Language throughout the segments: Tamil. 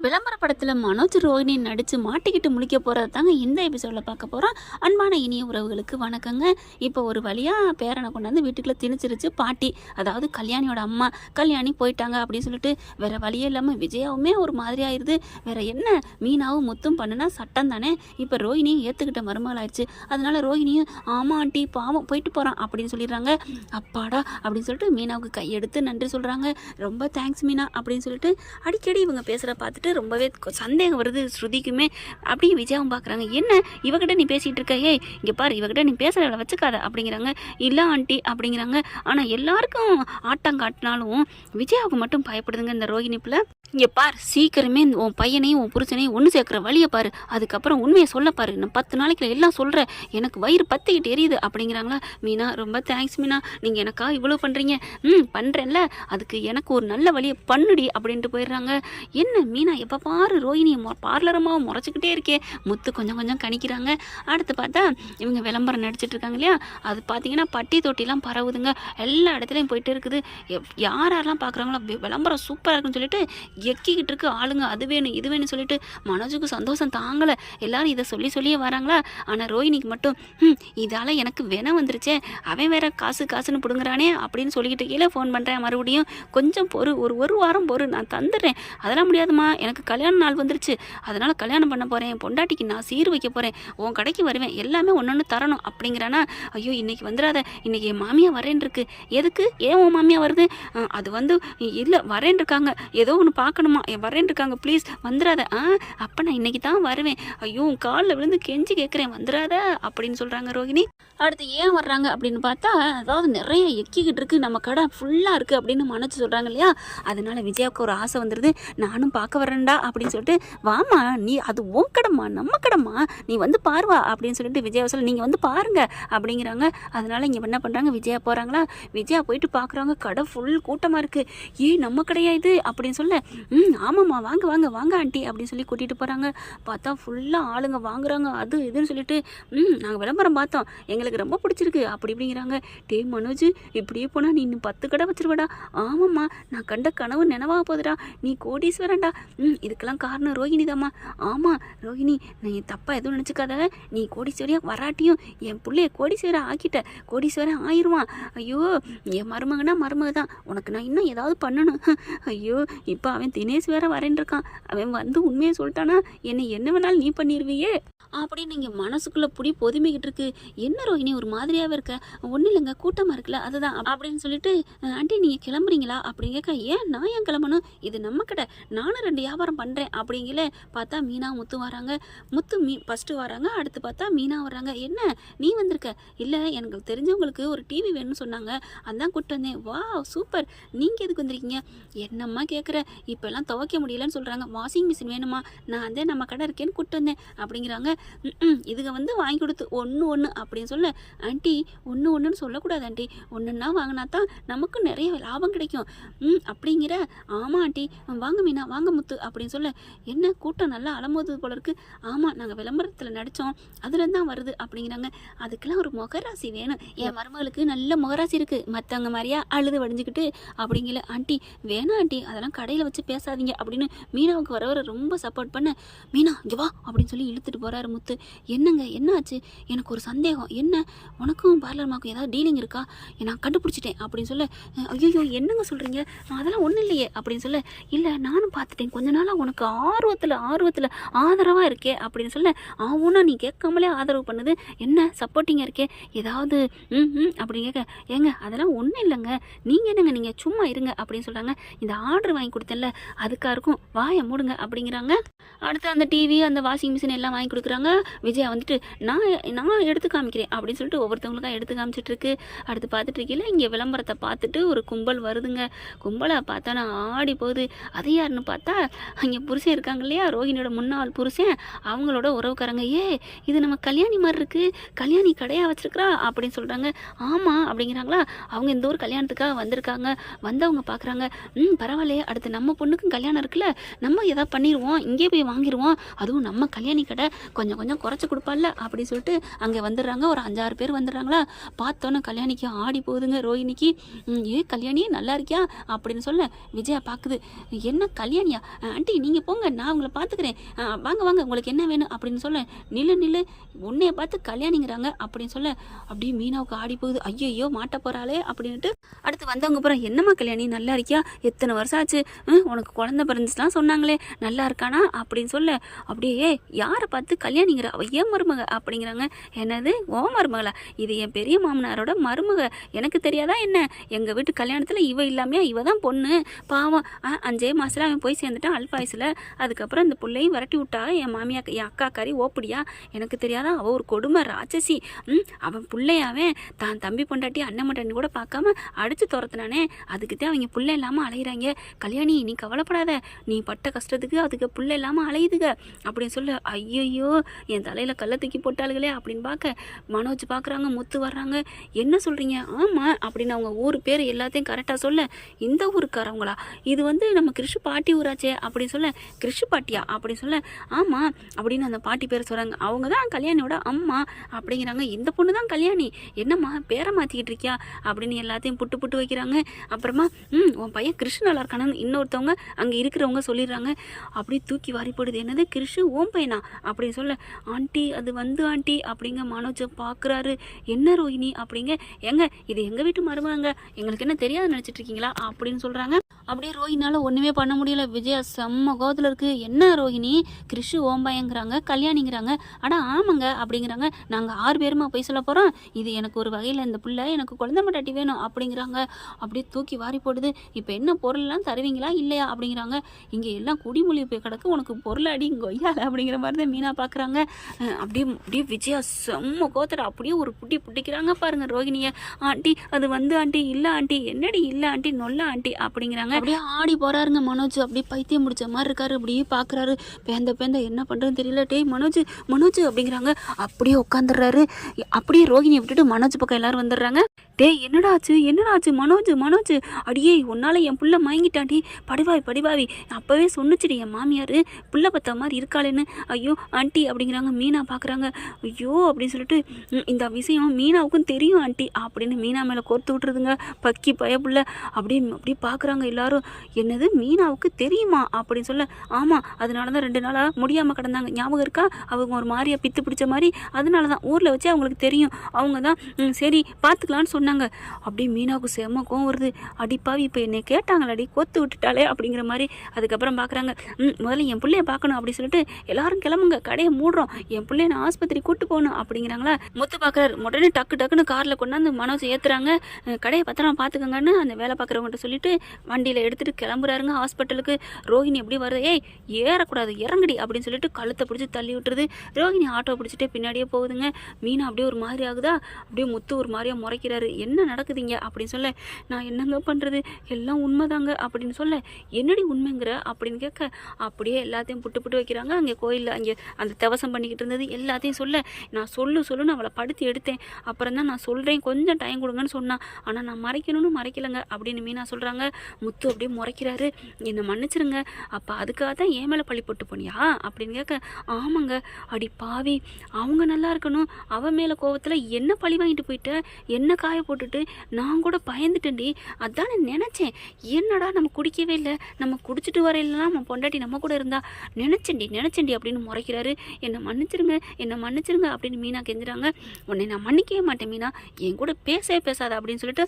விளம்பர படத்தில் மனோஜ் ரோஹிணி நடித்து மாட்டிக்கிட்டு முழிக்க போகிறது தாங்க இந்த எபிசோடில் பார்க்க போகிறோம். அன்பான இனிய உறவுகளுக்கு வணக்கங்க. இப்போ ஒரு வழியாக பேரனை கொண்டாந்து வீட்டுக்குள்ளே திணிச்சிருச்சு பாட்டி, அதாவது கல்யாணியோட அம்மா. கல்யாணி போயிட்டாங்க அப்படின்னு சொல்லிட்டு வேறு வழியே இல்லாமல் விஜயாவுமே ஒரு மாதிரி ஆயிடுது. வேறு என்ன, மீனாவும் முத்தும் பண்ணுனா சட்டம் தானே. இப்போ ரோஹிணியும் ஏற்றுக்கிட்ட மருமகள் ஆயிடுச்சு. அதனால ரோஹிணியும் ஆமா ஆண்டி பாவம் போயிட்டு போகிறான் அப்படின்னு சொல்லிடுறாங்க. அப்பாடா அப்படின்னு சொல்லிட்டு மீனாவுக்கு கையெடுத்து நன்றி சொல்கிறாங்க. ரொம்ப தேங்க்ஸ் மீனா அப்படின்னு சொல்லிட்டு அடிக்கடி இவங்க பேசுகிற பார்த்துட்டு ரொம்பவே சந்தேகம் வருது ஸ்ருதிக்குமே. அப்படியே விஜயாவும் பார்க்குறாங்க, என்ன இவகிட்ட நீ பேசிகிட்டு இருக்க, ஏய் இங்கே பாரு இவகிட்ட நீ பேசுகிறத வச்சுக்காத அப்படிங்கிறாங்க. இல்லை ஆண்டி அப்படிங்கிறாங்க. ஆனால் எல்லாருக்கும் ஆட்டம் காட்டினாலும் விஜயாவுக்கு மட்டும் பயப்படுதுங்க இந்த ரோஹிணி பிள்ளை. இங்கே பார், சீக்கிரமே உன் பையனையும் உன் புருஷனையும் ஒன்று சேர்க்குற வழியை பாரு, அதுக்கப்புறம் உண்மையை சொல்ல பாரு, நான் 10 நாளைக்கு எல்லாம் சொல்கிறேன், எனக்கு வயிறு பத்திக்கிட்டு எரியுது அப்படிங்கிறாங்களா. மீனா ரொம்ப தேங்க்ஸ் மீனா, நீங்கள் எனக்கா இவ்வளோ பண்ணுறீங்க. பண்ணுறேன்ல, அதுக்கு எனக்கு ஒரு நல்ல வழியை பண்ணுடி அப்படின்ட்டு போயிடுறாங்க. என்ன மீனா எப்போ பாரு ரோஹிணியை பார்லரமாக முறைச்சிக்கிட்டே இருக்கே. முத்து கொஞ்சம் கொஞ்சம் கணிக்கிறாங்க. அடுத்து பார்த்தா இவங்க விளம்பரம் நடிச்சிட்டு இருக்காங்க இல்லையா, அது பார்த்தீங்கன்னா பட்டி தொட்டிலாம் பரவுதுங்க, எல்லா இடத்துலையும் போயிட்டு இருக்குது. யாரெல்லாம் பார்க்குறாங்களோ விளம்பரம் சூப்பராக இருக்குன்னு சொல்லிட்டு எக்கிக்கிட்டு இருக்கு ஆளுங்க. அது வேணும் இது வேணும்னு சொல்லிட்டு மனோஜுக்கு சந்தோஷம் தாங்கலை. எல்லாரும் இதை சொல்லியே வராங்களா. ஆனால் ரோஹிணிக்கு மட்டும் இதால் எனக்கு வேணாம் வந்துருச்சே, அவன் வேற காசுன்னு பிடுங்குறானே அப்படின்னு சொல்லிக்கிட்டு கீழே ஃபோன் பண்ணுறேன். மறுபடியும் கொஞ்சம் ஒரு வாரம் பொறு, நான் தந்துடுறேன். அதெல்லாம் முடியாதுமா, எனக்கு கல்யாண நாள் வந்துருச்சு, அதனால் கல்யாணம் பண்ண போகிறேன், பொண்டாட்டிக்கு நான் சீர் வைக்க போகிறேன், உன் கடைக்கு வருவேன், எல்லாமே ஒன்று தரணும் அப்படிங்கிறானா. ஐயோ இன்னைக்கு வந்துடாத, இன்னைக்கு என் மாமியா வரேன் இருக்கு. எதுக்கு, ஏன் உன் மாமியா வருது, அது வந்து இல்லை வரேன் இருக்காங்க, ஏதோ ஒன்று பார்க்கணுமா, வரேன் இருக்காங்க, ப்ளீஸ் வந்துடாத. அப்போ நான் இன்னைக்கு தான் வருவேன், ஐயோ காலில் விழுந்து கெஞ்சி கேட்குறேன் வந்துடாத அப்படின்னு சொல்கிறாங்க ரோஹிணி. அடுத்து ஏன் வர்றாங்க அப்படின்னு பார்த்தா, அதாவது நிறைய எக்கிக்கிட்டு இருக்கு, நம்ம கடை ஃபுல்லாக இருக்குது அப்படின்னு மனோஜ் சொல்கிறாங்க இல்லையா. அதனால விஜயாவுக்கு ஒரு ஆசை வந்துடுது, நானும் பார்க்க வரேன்டா அப்படின்னு சொல்லிட்டு, வாமா நீ, அது உன் கடம்மா நம்ம கடம்மா, நீ வந்து பாருவா அப்படின்னு சொல்லிட்டு விஜயாவை சொல்ல, நீங்கள் வந்து பாருங்க அப்படிங்கிறாங்க. அதனால இங்கே என்ன பண்ணுறாங்க, விஜயா போகிறாங்களா. விஜயா போயிட்டு பார்க்குறாங்க, கடை ஃபுல் கூட்டமாக இருக்குது. நம்ம கடையா இது அப்படின்னு சொல்ல, ஆமாம்மா வாங்க வாங்க வாங்க ஆண்டி அப்படின்னு சொல்லி கூட்டிகிட்டு போகிறாங்க. பார்த்தா ஃபுல்லாக ஆளுங்க வாங்குறாங்க, அது இதுன்னு சொல்லிட்டு நாங்கள் விளம்பரம் பார்த்தோம், எங்களுக்கு ரொம்ப பிடிச்சிருக்கு அப்படி இப்படிங்கிறாங்க. டே மனோஜ், இப்படியே போனால் நீ இன்னும் 10 கடை வச்சிருவடா. ஆமாம்மா, நான் கண்ட கனவு நினைவாக போகுதுடா, நீ கோடீஸ்வரன்டா. இதுக்கெல்லாம் காரணம் ரோஹிணி தாம்மா. ஆமாம் ரோஹிணி, நான் தப்பாக எதுவும் நினச்சிக்காத, நீ கோடீஸ்வரியாக வராட்டியும் என் பிள்ளைய கோடீஸ்வரன் ஆக்கிட்ட, கோடீஸ்வரன் ஆயிடுவான். ஐயோ என் மருமகனா மருமக தான், உனக்கு நான் இன்னும் ஏதாவது பண்ணணும். ஐயோ இப்போ அவன் தினேஷ் வேற வரேன் இருக்கான், அவன் வந்து உண்மையை சொல்லிட்டானா என்னை என்ன வேணாலும் நீ பண்ணிடுவியே அப்படின்னு நீங்கள் மனசுக்குள்ளே புடி பொதுமிக்கிட்டு இருக்கு. என்ன ரோஹிணி ஒரு மாதிரியாகவே இருக்க, ஒன்றும் இல்லைங்க கூட்டமாக இருக்குல்ல அதுதான் அப்படின்னு சொல்லிட்டு, ஆண்டி நீங்கள் கிளம்புறீங்களா அப்படின்னு கேட்க, ஏன் நான் ஏன் கிளம்பணும், இது நம்ம கடை, நானும் 2 வியாபாரம் பண்ணுறேன் அப்படிங்கல. பார்த்தா மீனா முத்து வராங்க. முத்து ஃபஸ்ட்டு வராங்க, அடுத்து பார்த்தா மீனா வராங்க. என்ன நீ வந்திருக்க, இல்லை எனக்கு தெரிஞ்சவங்களுக்கு ஒரு டிவி வேணும்னு சொன்னாங்க, அதான் கூப்பிட்டு வந்தேன். வா சூப்பர், நீங்கள் எதுக்கு வந்திருக்கீங்க, என்னம்மா கேட்குற, இப்போல்லாம் துவைக்க முடியலன்னு சொல்கிறாங்க, வாஷிங் மிஷின் வேணுமா, நான் வந்து நம்ம கடை இருக்கேன்னு கூப்பிட்டு வந்தேன் அப்படிங்கிறாங்க. இதுங்க வந்து வாங்கி கொடுத்து ஒன்று அப்படின்னு சொல்ல, ஆண்டி ஒன்றுன்னு சொல்லக்கூடாது ஆண்டி, ஒன்றுன்னா வாங்கினா தான் நமக்கு நிறைய லாபம் கிடைக்கும் அப்படிங்கிற. ஆமாம் ஆண்டி வாங்க மீனா வாங்க முத்து அப்படின்னு சொல்ல, என்ன கூட்டம் நல்லா அலமோது போல இருக்குது. ஆமாம் நாங்கள் விளம்பரத்தில் நடித்தோம், அதுலேருந்து தான் வருது அப்படிங்கிறாங்க. அதுக்கெல்லாம் ஒரு முகராசி வேணும், என் மருமகளுக்கு நல்ல முகராசி இருக்குது, மற்றவங்க மாதிரியா அழுது வடிஞ்சிக்கிட்டு அப்படிங்கல. ஆண்டி வேணாம் ஆண்டி, அதெல்லாம் கடையில் வச்சு பேசாதீங்க அப்படின்னு மீனாவுக்கு வர ரொம்ப சப்போர்ட் பண்ண, மீனா இங்கே வா அப்படின்னு சொல்லி இழுத்துட்டு போகிறாரு முத்து. என்னங்க என்ன ஆச்சு, எனக்கு ஒரு சந்தேகம், என்ன உனக்கும் பார்லர் மாக்கும் ஏதாவது டீலிங் இருக்கா, நான் கண்டுபிடிச்சிட்டேன் அப்படின்னு சொல்ல, ஐயோ என்னங்க சொல்கிறீங்க, அதெல்லாம் ஒன்றும் இல்லையே அப்படின்னு சொல்ல, இல்லை நானும் பார்த்துட்டேன், கொஞ்ச நாளாக உனக்கு ஆர்வத்தில் ஆதரவாக இருக்கே அப்படின்னு சொல்ல, ஆவுன்னா நீ கேட்காமலே ஆதரவு பண்ணுது, என்ன சப்போர்ட்டிங்காக இருக்கே, ஏதாவது அப்படின்னு கேட்க, ஏங்க அதெல்லாம் ஒன்றும் இல்லைங்க, நீங்கள் என்னங்க நீங்கள் சும்மா இருங்க அப்படின்னு சொல்கிறாங்க. இந்த ஆர்டர் வாங்கி கொடுத்தேன்ல அதுக்காக இருக்கும், வாயை மூடுங்க அப்படிங்கிறாங்க. அடுத்து அந்த டிவி அந்த வாஷிங் மிஷின் எல்லாம் வாங்கி கொடுக்குறாங்க. விஜயா வந்துட்டு நான் எடுத்து காமிக்கிறேன் அப்படின்னு சொல்லிட்டு ஒவ்வொருத்தவங்களுக்காக எடுத்து காமிச்சிட்டு இருக்கு. அடுத்து பார்த்துட்டு இருக்கீங்களா, இங்கே விளம்பரத்தை பார்த்துட்டு ஒரு கும்பல் வருதுங்க. கும்பலை பார்த்தா நான் ஆடி போகுது. அது யாருன்னு பார்த்தா அங்கே புருஷன் இருக்காங்க இல்லையா, ரோஹிணியோட முன்னாள் புருஷன், அவங்களோட உறவுக்காரங்க. இது நம்ம கல்யாணி மாதிரி இருக்குது, கல்யாணி கடையாக வச்சிருக்கிறா அப்படின்னு சொல்கிறாங்க. ஆமாம் அப்படிங்கிறாங்களா. அவங்க இந்த ஒரு கல்யாணத்துக்காக வந்திருக்காங்க. வந்தவங்க பார்க்குறாங்க, பரவாயில்லையே, அடுத்து நம்ம பொண்ணுக்கும் கல்யாணம் இருக்குல்ல, நம்ம எதாவது பண்ணிடுவோம், இங்கே போய் வாங்கிடுவோம், அதுவும் நம்ம கல்யாணி கடை கொஞ்சம் கொஞ்சம் குறைச்சி கொடுப்பால அப்படின்னு சொல்லிட்டு அங்கே வந்துடுறாங்க. ஒரு 5-6 பேர் வந்துடுறாங்களா. பார்த்தோன்னே கல்யாணிக்கு ஆடி போகுதுங்க ரோஹிணிக்கு. கல்யாணி நல்லா இருக்கியா அப்படின்னு சொல்ல, விஜயா பார்க்குது, என்ன கல்யாணியா, ஆண்டி நீங்கள் போங்க, நான் உங்களை பார்த்துக்கிறேன், வாங்க வாங்க உங்களுக்கு என்ன வேணும் அப்படின்னு சொல்ல, நில்லு நில்லு உன்னைய பார்த்து கல்யாணிங்கிறாங்க அப்படின்னு சொல்ல, அப்படியே மீனாவுக்கு ஆடி போகுது. ஐயோ மாட்ட போகிறாளே அப்படின்ட்டு அடுத்து வந்தவங்க அப்புறம், என்னம்மா கல்யாணி நல்லா இருக்கியா, எத்தனை வருஷம் ஆச்சு, உனக்கு குழந்தை பிறந்துச்சுலாம் சொன்னாங்களே நல்லா இருக்கானா அப்படின்னு சொல்ல, அப்படியே யாரை பார்த்து கல்யாணிங்கிற, அவ ஏன் மருமக அப்படிங்கிறாங்க. என்னது ஓ மருமகளா, இது என் பெரிய மாமனாரோட மருமக, எனக்கு தெரியாதா என்ன, எங்கள் வீட்டு கல்யாணத்தில் இவ இல்லாமையா, இவ தான் பொண்ணு பாவம், 5 மாதத்தில் அவன் போய் சேர்ந்துட்டான் அல்பாயுசில், அதுக்கப்புறம் இந்த பிள்ளையும் விரட்டி விட்டா என் மாமியா என் அக்கா காரி ஓப்படியா, எனக்கு தெரியாதா அவள் ஒரு கொடுமை ராட்சசி, அவன் பிள்ளையாவன் தான் தம்பி பொண்டாட்டி அண்ணன் மண்டாட்டி கூட பார்க்காம அடித்து துரத்துனானே, அதுக்குத்தான் அவங்க பிள்ளை இல்லாமல் அலையிறாங்க. கல்யாணி நீ கவலைப்படாத, நீ பட்ட கஷ்டத்துக்கு அதுக்கு பிள்ளை இல்லாமல் அலையுதுங்க அப்படின்னு சொல்ல, ஐயோ என் தலையில் கல்லை தூக்கி போட்டாளுகளே அப்படின்னு பார்க்க மனோஜ் பார்க்குறாங்க, முத்து வர்றாங்க. என்ன சொல்கிறீங்க, ஆமாம் அப்படின்னு அவங்க ஊர் பேர் எல்லாத்தையும் கரெக்டாக சொல்ல, இந்த ஊருக்காரவங்களா, இது நம்ம கிருஷி பாட்டி ஊராச்சே அப்படின்னு சொல்ல, கிருஷி பாட்டியா அப்படின்னு சொல்ல, ஆமாம் அப்படின்னு அந்த பாட்டி பேரை சொல்கிறாங்க. அவங்க தான் கல்யாணியோட அம்மா அப்படிங்கிறாங்க. இந்த பொண்ணு தான் கல்யாணி, என்னம்மா பேரை மாற்றிக்கிட்டு இருக்கியா அப்படின்னு எல்லாத்தையும் புட்டு புட்டு வைக்கிறாங்க. அப்புறமா உன் பையன் கிருஷி நல்லா இருக்கானு இன்னொருத்தவங்க அங்கே இருக்கிறவங்க சொல்லிடுறாங்க. அப்படியே தூக்கி வாரி போடுது, என்னது கிருஷி ஓம் பையனா அப்படின்னு சொல்ல, ஆண்டி அது ஆண்டி அப்படிங்க மனோஜை பார்க்குறாரு. என்ன ரோஹிணி அப்படிங்க, எங்க இது எங்கள் வீட்டு மருமகங்க, எங்களுக்கு என்ன தெரியாது நினச்சிட்டு இருக்கீங்களா அப்படின்னு சொல்கிறாங்க. அப்படியே ரோஹினால ஒன்றுமே பண்ண முடியல. விஜயா செம்ம கோவத்தில் இருக்குது. என்ன ரோஹிணி கிருஷி ஓம்பாயங்கிறாங்க கல்யாணிங்கிறாங்க, ஆனால் ஆமாங்க அப்படிங்கிறாங்க, நாங்கள் 6 பேருமா போய் சொல்ல போகிறோம், இது எனக்கு ஒரு வகையில் இந்த பிள்ளை எனக்கு குழந்தை மட்டாட்டி வேணும் அப்படிங்கிறாங்க. அப்படியே தூக்கி வாரி போடுது. இப்போ என்ன பொருள்லாம் தருவீங்களா இல்லையா அப்படிங்கிறாங்க. இங்கே எல்லாம் குடிமொழி போய் கிடக்கு, உனக்கு பொருள் அடி கொய்யால அப்படிங்கிற மாதிரி தான் மீனா பார்க்குறாங்க. அப்படியே விஜயா செம்ம கோவத்தில் அப்படியே ஒரு புட்டி புட்டிக்கிறாங்க பாருங்க ரோஹிணியை. ஆண்டி அது ஆண்டி இல்லை ஆண்டி, என்னடி இல்லை ஆண்டி நொல்ல ஆண்டி அப்படிங்கிறாங்க. அப்படியே ஆடி போறாருங்க மனோஜ். அப்படியே பைத்தியம் முடிச்ச மாதிரி இருக்காரு. அப்படியே பார்க்குறாரு, பேந்த என்ன பண்ணுறதுன்னு தெரியல. டேய் மனோஜ் அப்படிங்கிறாங்க. அப்படியே உட்காந்துடுறாரு. அப்படியே ரோஹிணியை விட்டுட்டு மனோஜ் பக்கம் எல்லாரும் வந்துடுறாங்க. டேய் என்னடா ஆச்சு மனோஜ் அடியே உன்னால என் புள்ள மயங்கிட்டாண்டி, படிவாவி அப்பவே சொன்னுச்சுடி என் மாமியார் புள்ள பத்த மாதிரி இருக்காளேன்னு. ஐயோ ஆண்டி அப்படிங்கிறாங்க. மீனா பார்க்குறாங்க. ஐயோ அப்படின்னு சொல்லிட்டு, இந்த விஷயம் மீனாவுக்கும் தெரியும் ஆண்டி அப்படின்னு மீனா மேலே கோர்த்து விட்டுருதுங்க. பக்கி பயப்புள்ள. அப்படியே பார்க்குறாங்க எல்லாரும். என்னது மீனாவுக்கு தெரியுமா அப்படின்னு சொல்ல, ஆமாம் அதனால தான் 2 நாளாக முடியாமல் கிடந்தாங்க, ஞாபகம் இருக்கா, அவங்க ஒரு மாதிரியா பித்து பிடிச்ச மாதிரி, அதனால தான் ஊரில் வச்சு அவங்களுக்கு தெரியும், அவங்க தான் சரி பார்த்துக்கலான்னு சொன்னாங்க. அப்படியே மீனாவுக்கு செம்ம கோவம் வருது. அடிப்பாவி இப்போ என்னை கேட்டாங்களடி கோத்து விட்டுட்டாலே அப்படிங்கிற மாதிரி. அதுக்கப்புறம் பார்க்குறாங்க, முதல்ல என் பிள்ளைய பார்க்கணும் அப்படின்னு சொல்லிட்டு எல்லாரும் கிளம்புங்க, கடையை மூடுறோம், என் பிள்ளைய நான் ஆஸ்பத்திரி கூட்டு போகணும் அப்படிங்கிறாங்களா. முத்து பார்க்குறாரு. உடனே டக்குன்னு காரில் கொண்டாந்து மனோஜ் ஏற்றுறாங்க. கடையை பத்திரமா பார்த்துக்கங்கன்னு அந்த வேலை பார்க்குறவங்ககிட்ட சொல்லிட்டு வண்டியில் எடுத்துகிட்டு கிளம்புறாருங்க ஹாஸ்பிட்டலுக்கு. ரோஹிணி எப்படி வருது, ஏய் ஏறக்கூடாது இறங்குடி அப்படின்னு சொல்லிட்டு கழுத்தை பிடிச்சி தள்ளி விட்டுருது. ரோஹிணி ஆட்டோ பிடிச்சிட்டே பின்னாடியே போகுதுங்க. மீனா அப்படியே ஒரு மாதிரி ஆகுதா. அப்படியே முத்து ஒரு மாதிரியாக முறைக்கிறாரு. என்ன நடக்குதுங்க அப்படின்னு சொல்ல, நான் என்னங்க பண்ணுறது எல்லாம் உண்மைதாங்க அப்படின்னு சொல்ல, என்னடி உண்மைங்கிற அப்படின்னு கேட்க, அப்படியே எல்லாத்தையும் புட்டு வைக்கிறாங்க. அங்கே கோயிலில் அங்கே அந்த தவசம் பண்ணிக்கிட்டு இருந்தது எல்லாத்தையும் சொல்ல, நான் சொல்லுன்னு அவளை படுத்தி எடுத்தேன், அப்புறம் தான் நான் சொல்கிறேன் கொஞ்சம் டைம் கொடுங்கன்னு சொன்னான், ஆனால் நான் மறைக்கணும்னு மறைக்கலைங்க அப்படின்னு மீனா சொல்கிறாங்க. முத்து அப்படியே முறைக்கிறாரு. என்னை மன்னிச்சிருங்க, அப்போ அதுக்காக தான் ஏன் மேலே பழி போட்டு போனியா அப்படின்னு கேட்க, ஆமாங்க அடி பாவி, அவங்க நல்லா இருக்கணும், அவன் மேலே கோவத்தில் என்ன பழி வாங்கிட்டு போயிட்ட, என்ன காய போட்டுட்டு நான் கூட பயந்துட்டேன்டி, அதான் நினச்சேன், என்னடா நம்ம குடிக்கவே இல்லை, நம்ம குடிச்சிட்டு வரையிலலாம் நம்ம பொண்டாட்டி நம்ம கூட இருந்தா, நினச்சேன்டி அப்படின்னு முறைக்கிறாரு. என்னை மன்னிச்சிருங்க அப்படின்னு மீனா கெஞ்சுறாங்க. உன்னை நான் மன்னிக்கவே மாட்டேன் மீனா, என் கூட பேசவே பேசாத அப்படின்னு சொல்லிட்டு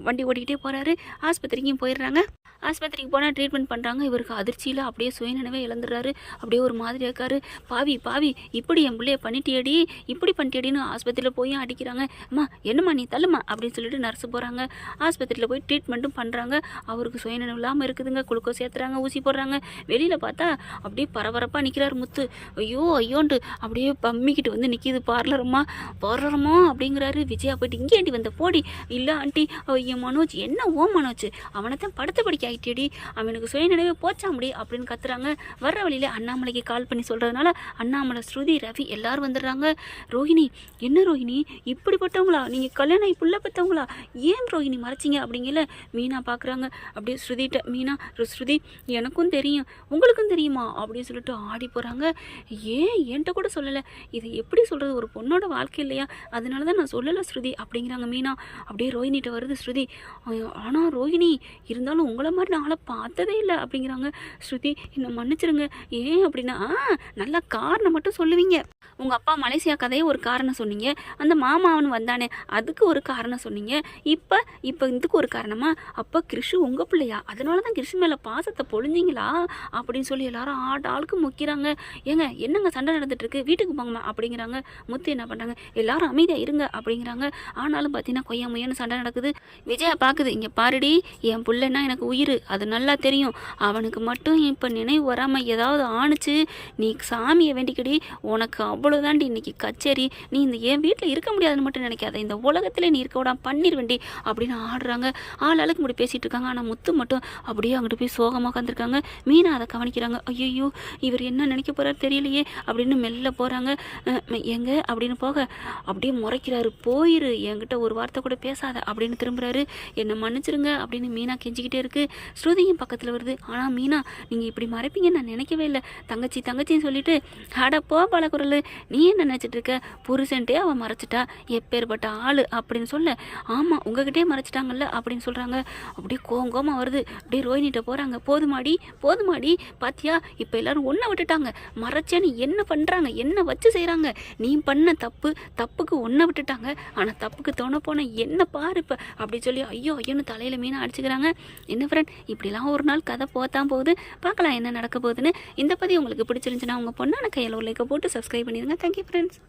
வண்டி ஓடிக்கிட்டே போகிறாரு. ஆஸ்பத்திரிக்கும் போயிடுறாங்க. ஆஸ்பத்திரிக்கு போனால் ட்ரீட்மெண்ட் பண்ணுறாங்க. இவருக்கு அதிர்ச்சியில் அப்படியே சுயநினைவே இழந்துடுறாரு. அப்படியே ஒரு மாதிரி இருக்காரு. பாவி இப்படி என் பிள்ளைய பண்ணிட்டியடின்னு ஆஸ்பத்திரியில் போய் அடிக்கிறாங்க. அம்மா என்னம்மா நீ தள்ளுமா அப்படின்னு சொல்லிட்டு நர்ஸு போகிறாங்க. ஆஸ்பத்திரியில் போய் ட்ரீட்மெண்ட்டும் பண்ணுறாங்க. அவருக்கு சுயநினைவு இல்லாமல் இருக்குதுங்க. குளுக்கோஸ் ஏற்றுறாங்க, ஊசி போடுறாங்க. வெளியில் பார்த்தா அப்படியே பரபரப்பாக நிற்கிறார் முத்து. ஐயோன்ட்டு அப்படியே பம்மிக்கிட்டு வந்து நிற்கிது. பார்லரம்மா அப்படிங்கிறாரு. விஜயா போயிட்டு இங்கே ஆண்டி வந்த போடி, இல்லை ஆண்டி என் மனோஜ், என்ன ஓ மனோஜ் அவனைத்தான் படுத்த படிக்க ஆகிட்டேடி, அவனுக்கு சுயநினைவே போச்சாம்படி அப்படின்னு கத்துறாங்க. வர்ற வழியில அண்ணாமலைக்கு கால் பண்ணி சொல்கிறதுனால அண்ணாமலை, ஸ்ருதி, ரவி எல்லாரும் வந்துடுறாங்க. ரோஹிணி என்ன ரோஹிணி இப்படிப்பட்டவங்களா, நீங்கள் கல்யாணம் ஆகி புள்ள பெற்றவங்களா, ஏன் ரோஹிணி மறைச்சிங்க அப்படிங்கல மீனா பார்க்குறாங்க. அப்படியே ஸ்ருதிட்ட மீனா, ஸ்ருதி எனக்கும் தெரியும் உங்களுக்கும் தெரியுமா அப்படின்னு சொல்லிட்டு ஆடி போகிறாங்க. ஏன் என்கிட்ட கூட சொல்லலை, இதை எப்படி சொல்கிறது, ஒரு பொண்ணோட வாழ்க்கை இல்லையா, அதனால தான் நான் சொல்லலை ஸ்ருதி அப்படிங்கிறாங்க மீனா. அப்படியே ரோஹிணிகிட்ட வருது ஸ்ருதி. ஆனால் ரோஹிணி இருந்தாலும் அவளை மாதிரி நான் அவளை பார்த்ததே இல்லை அப்படிங்கிறாங்க. ஸ்ருதி என்னை மன்னிச்சிருங்க. ஏன் அப்படின்னா நல்லா காரணம் மட்டும் சொல்லுவீங்க. உங்கள் அப்பா மலேசியா கதையை ஒரு காரணம் சொன்னீங்க, அந்த மாமாவன் வந்தானே அதுக்கு ஒரு காரணம் சொன்னீங்க, இப்போ இதுக்கு ஒரு காரணமா? அப்போ கிருஷு உங்கள் பிள்ளையா, அதனால தான் கிருஷு மேலே பாசத்தை பொழிஞ்சிங்களா அப்படின்னு சொல்லி எல்லாரும் ஆளுக்கு முக்கிறாங்க. ஏங்க என்னங்க சண்டை நடந்துட்டுருக்கு, வீட்டுக்கு போங்கம்மா அப்படிங்கிறாங்க. முத்து என்ன பண்ணுறாங்க, எல்லாரும் அமைதியாக இருங்க அப்படிங்கிறாங்க. ஆனாலும் பார்த்தீங்கன்னா கொய்யா முயன்னு சண்டை நடக்குது. விஜயா பார்க்குது, இங்கே பாருடி என் பிள்ளைன்னா எனக்கு உயிர், அது நல்லா தெரியும். அவனுக்கு மட்டும் இப்போ நினைவு வராமல் ஏதாவது ஆணுச்சு, நீ சாமியை வேண்டிக்கடி, உனக்கு அவ்வளோதாண்டி இன்னைக்கு கச்சேரி. நீ இந்த என் வீட்டில் இருக்க முடியாதுன்னு மட்டும் நினைக்காத, இந்த உலகத்திலே நீ இருக்க விடாம பண்ணிடுவேண்டி அப்படின்னு ஆடுறாங்க. ஆளுக்கு முடி பேசிகிட்டு இருக்காங்க. ஆனால் முத்து மட்டும் அப்படியே அங்கிட்டு போய் சோகமாக உட்காந்துருக்காங்க. மீனா அதை கவனிக்கிறாங்க. ஐயோ இவர் என்ன நினைக்க போகிறார் தெரியலையே அப்படின்னு மெல்ல போகிறாங்க. எங்க அப்படின்னு போக அப்படியே முறைக்கிறாரு, போயிரு என்கிட்ட ஒரு வார்த்தை கூட பேசாத அப்படின்னு திரும்புறாரு. என்னை மன்னிச்சிருங்க அப்படின்னு மீனா கெஞ்சிக்கிட்டே இருக்கு. ஸ்ருதியும் பக்கத்தில் வருது. ஆனால் மீனா நீங்கள் இப்படி மறைப்பீங்கன்னு நான் நினைக்கவே இல்லை. தங்கச்சின்னு சொல்லிட்டு அட போ பலகுரல், நீ என்ன நினச்சிட்டு இருக்க, புருஷன்ட்டே அவன் மறைச்சிட்டா, எப்பேற்பட்ட ஆள் அப்படின்னு சொல்ல, ஆமாம் உங்ககிட்டே மறைச்சிட்டாங்கல்ல அப்படின்னு சொல்கிறாங்க. அப்படியே கோங்கோமா வருது. அப்படியே ரோஹினிட்ட போகிறாங்க. போதுமாடி பாத்தியா, இப்போ எல்லாரும் ஒன்றை விட்டுட்டாங்க, மறைச்சேன்னு என்ன பண்ணுறாங்க, என்ன வச்சு செய்கிறாங்க, நீ பண்ண தப்புக்கு ஒன்றை விட்டுட்டாங்க, ஆனால் தப்புக்கு தோண போன என்ன பாரு இப்போ அப்படி சொல்லி ஐயோன்னு தலையில் மீனை அடிச்சுக்கிறாங்க. என்ன ஃப்ரெண்ட், இப்படிலாம் ஒரு நாள் கதை போத்தான் போகுது, பார்க்கலாம் என்ன நடக்க போகுதுன்னு. இந்த பதிவு உங்களுக்கு பிடிச்சிருந்துச்சுன்னா உங்கள் பொண்ணான கையில் ஒரு லைக்கை போட்டு சப்ஸ்கிரைப் பண்ணிடுங்க. Thank you friends.